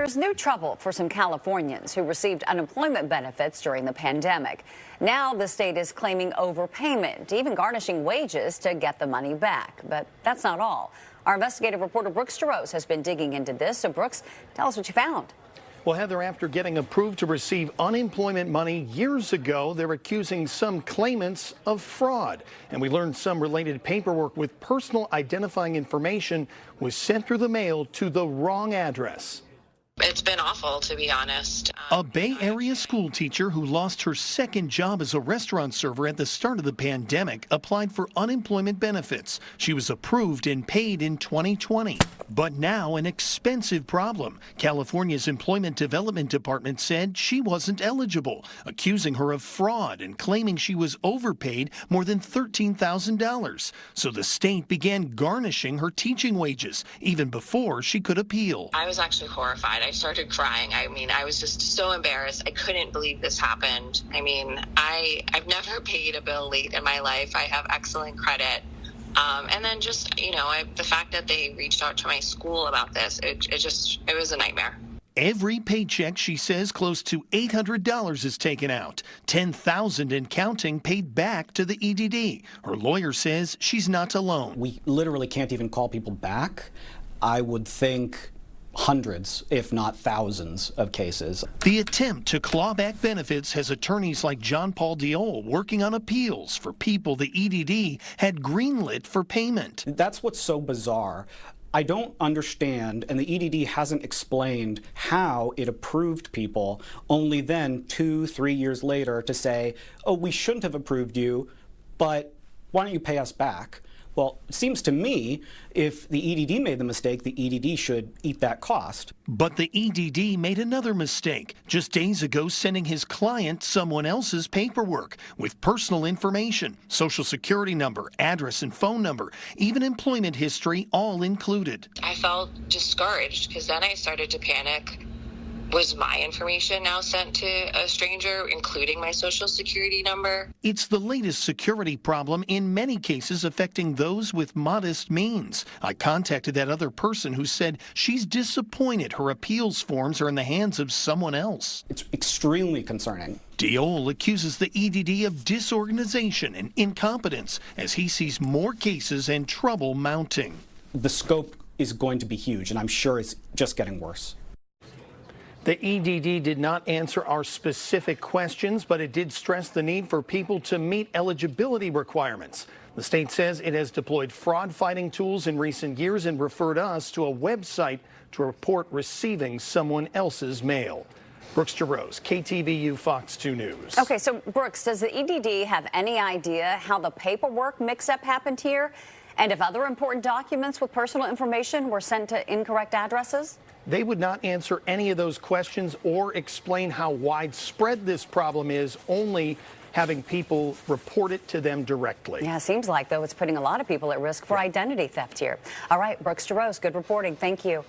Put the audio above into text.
There's new trouble for some Californians who received unemployment benefits during the pandemic. Now the state is claiming overpayment, even garnishing wages to get the money back. But that's not all. Our investigative reporter Brooks DeRose has been digging into this. So Brooks, tell us what you found. Well, Heather, after getting approved to receive unemployment money years ago, they're accusing some claimants of fraud. And we learned some related paperwork with personal identifying information was sent through the mail to the wrong address. It's been awful, to be honest. A Bay Area school teacher who lost her second job as a restaurant server at the start of the pandemic applied for unemployment benefits. She was approved and paid in 2020. But now an expensive problem. California's Employment Development Department said she wasn't eligible, accusing her of fraud and claiming she was overpaid more than $13,000. So the state began garnishing her teaching wages even before she could appeal. I was actually horrified. I started crying. I was just so embarrassed. I couldn't believe this happened. I've never paid a bill late in my life. I have excellent credit. And then just, the fact that they reached out to my school about this, it was a nightmare. Every paycheck, she says, close to $800 is taken out. $10,000 and counting paid back to the EDD. Her lawyer says she's not alone. We literally can't even call people back. I would think hundreds, if not thousands, of cases. The attempt to claw back benefits has attorneys like John Paul Diol working on appeals for people the EDD had greenlit for payment. That's what's so bizarre. I don't understand, and the EDD hasn't explained how it approved people, only then 2-3 years later to say, oh, we shouldn't have approved you, but why don't you pay us back? Well, it seems to me if the EDD made the mistake, the EDD should eat that cost. But the EDD made another mistake just days ago, sending his client someone else's paperwork with personal information, social security number, address and phone number, even employment history, all included. I felt discouraged because then I started to panic. Was my information now sent to a stranger, including my social security number? It's the latest security problem in many cases affecting those with modest means. I contacted that other person who said she's disappointed her appeals forms are in the hands of someone else. It's extremely concerning. Diol accuses the EDD of disorganization and incompetence as he sees more cases and trouble mounting. The scope is going to be huge, and I'm sure it's just getting worse. The EDD did not answer our specific questions, but it did stress the need for people to meet eligibility requirements. The state says it has deployed fraud-fighting tools in recent years and referred us to a website to report receiving someone else's mail. Brooks DeRose, KTVU Fox 2 News. Okay, so Brooks, does the EDD have any idea how the paperwork mix-up happened here? And if other important documents with personal information were sent to incorrect addresses? They would not answer any of those questions or explain how widespread this problem is, only having people report it to them directly. Yeah, seems like, though, it's putting a lot of people at risk for identity theft here. All right, Brooks DeRose, good reporting. Thank you.